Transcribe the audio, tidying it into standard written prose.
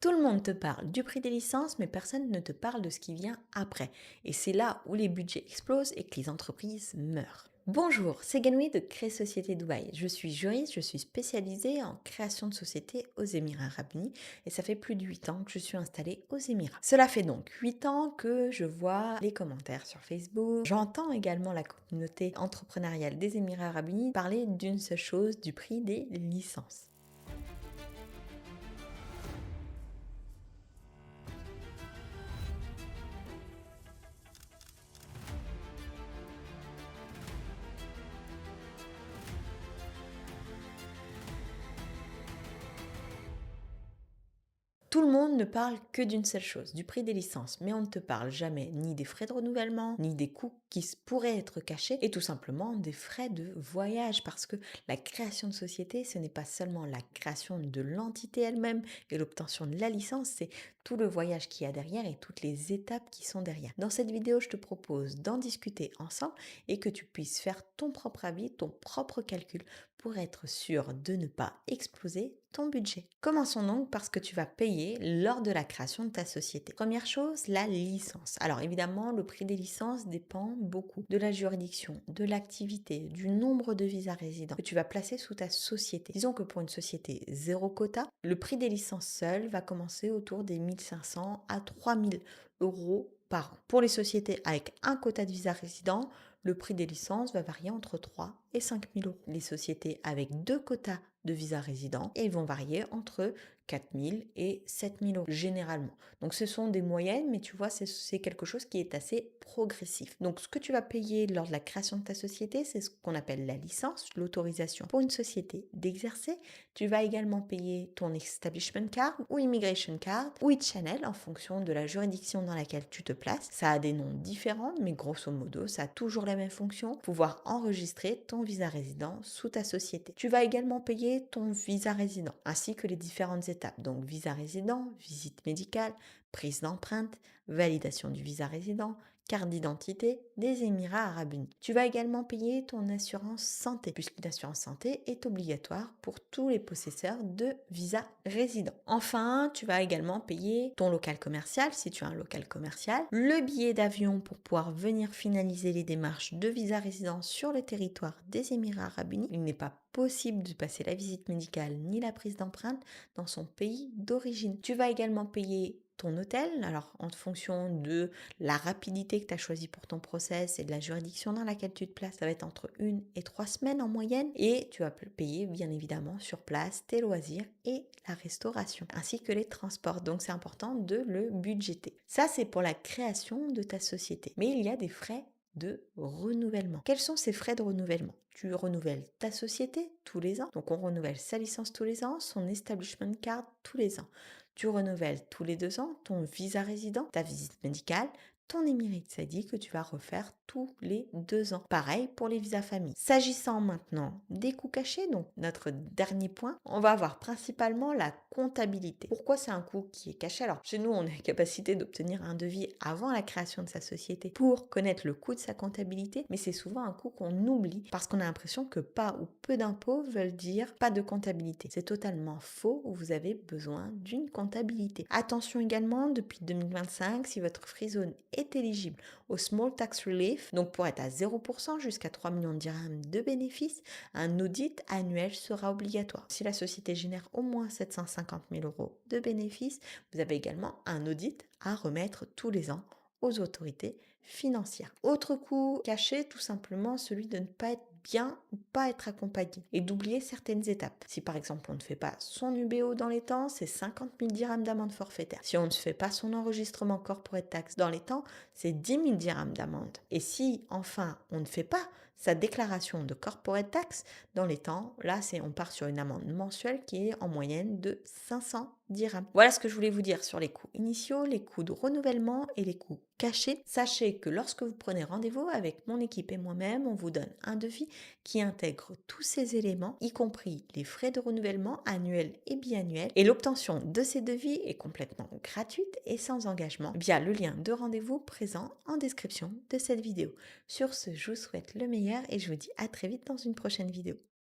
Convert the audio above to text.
Tout le monde te parle du prix des licences, mais personne ne te parle de ce qui vient après. Et c'est là où les budgets explosent et que les entreprises meurent. Bonjour, c'est Ganoui de Créer Société Dubaï. Je suis juriste, je suis spécialisée en création de sociétés aux Émirats Arabes Unis et ça fait plus de 8 ans que je suis installée aux Émirats. Cela fait donc 8 ans que je vois les commentaires sur Facebook. J'entends également la communauté entrepreneuriale des Émirats Arabes Unis parler d'une seule chose, du prix des licences. Tout le monde ne parle que d'une seule chose, du prix des licences, mais on ne te parle jamais ni des frais de renouvellement, ni des coûts qui pourraient être cachés, et tout simplement des frais de voyage, parce que la création de société, ce n'est pas seulement la création de l'entité elle-même et l'obtention de la licence, c'est tout le voyage qu'il y a derrière et toutes les étapes qui sont derrière. Dans cette vidéo, je te propose d'en discuter ensemble et que tu puisses faire ton propre avis, ton propre calcul pour être sûr de ne pas exploser ton budget. Commençons donc par ce que tu vas payer lors de la création de ta société. Première chose, la licence. Alors évidemment, le prix des licences dépend beaucoup de la juridiction, de l'activité, du nombre de visas résidents que tu vas placer sous ta société. Disons que pour une société zéro quota, le prix des licences seul va commencer autour des 1500 à 3000 euros par an. Pour les sociétés avec un quota de visa résident, le prix des licences va varier entre 3 et 5 000 euros. Les sociétés avec deux quotas de visa résident et ils vont varier entre 4 000 et 7 000 euros généralement. Donc ce sont des moyennes, mais tu vois, c'est quelque chose qui est assez progressif. Donc ce que tu vas payer lors de la création de ta société, c'est ce qu'on appelle la licence, l'autorisation pour une société d'exercer. Tu vas également payer ton establishment card ou immigration card ou e-channel en fonction de la juridiction dans laquelle tu te places. Ça a des noms différents, mais grosso modo, ça a toujours la même fonction, pouvoir enregistrer ton visa résident sous ta société. Tu vas également payer ton visa résident, ainsi que les différentes étapes. Donc visa résident, visite médicale, prise d'empreinte, validation du visa résident, carte d'identité des Émirats Arabes Unis. Tu vas également payer ton assurance santé, puisqu'une assurance santé est obligatoire pour tous les possesseurs de visa résident. Enfin, tu vas également payer ton local commercial, si tu as un local commercial, le billet d'avion pour pouvoir venir finaliser les démarches de visa résident sur le territoire des Émirats Arabes Unis. Il n'est pas possible de passer la visite médicale ni la prise d'empreinte dans son pays d'origine. Tu vas également payer ton hôtel, alors en fonction de la rapidité que tu as choisie pour ton process et de la juridiction dans laquelle tu te places, ça va être entre 1 et 3 semaines en moyenne et tu vas payer bien évidemment sur place tes loisirs et la restauration ainsi que les transports. Donc c'est important de le budgéter. Ça c'est pour la création de ta société. Mais il y a des frais de renouvellement. Quels sont ces frais de renouvellement? Tu renouvelles ta société tous les ans, donc on renouvelle sa licence tous les ans, son establishment card tous les ans. Tu renouvelles tous les 2 ans ton visa résident, ta visite médicale, ton émérite. Ça dit que tu vas refaire tous les 2 ans. Pareil pour les visas famille. S'agissant maintenant des coûts cachés, donc notre dernier point, on va avoir principalement la comptabilité. Pourquoi c'est un coût qui est caché? Alors, chez nous, on a la capacité d'obtenir un devis avant la création de sa société pour connaître le coût de sa comptabilité, mais c'est souvent un coût qu'on oublie parce qu'on a l'impression que pas ou peu d'impôts veulent dire pas de comptabilité. C'est totalement faux, vous avez besoin d'une comptabilité. Attention également, depuis 2025, si votre free zone est éligible au Small Tax Relief, donc pour être à 0% jusqu'à 3 millions de dirhams de bénéfices, un audit annuel sera obligatoire. Si la société génère au moins 750 000 euros de bénéfices, vous avez également un audit à remettre tous les ans aux autorités financières. Autre coût caché, tout simplement celui de ne pas être bien ou pas être accompagné et d'oublier certaines étapes. Si par exemple on ne fait pas son UBO dans les temps, c'est 50 000 dirhams d'amende forfaitaire. Si on ne fait pas son enregistrement corporate tax dans les temps, c'est 10 000 dirhams d'amende. Et si enfin on ne fait pas sa déclaration de corporate tax dans les temps, là on part sur une amende mensuelle qui est en moyenne de 500 dirhams. Voilà ce que je voulais vous dire sur les coûts initiaux, les coûts de renouvellement et les coûts cachés. Sachez que lorsque vous prenez rendez-vous avec mon équipe et moi-même, on vous donne un devis qui intègre tous ces éléments, y compris les frais de renouvellement annuels et biannuels. Et l'obtention de ces devis est complètement gratuite et sans engagement via le lien de rendez-vous présent en description de cette vidéo. Sur ce, je vous souhaite le meilleur et je vous dis à très vite dans une prochaine vidéo.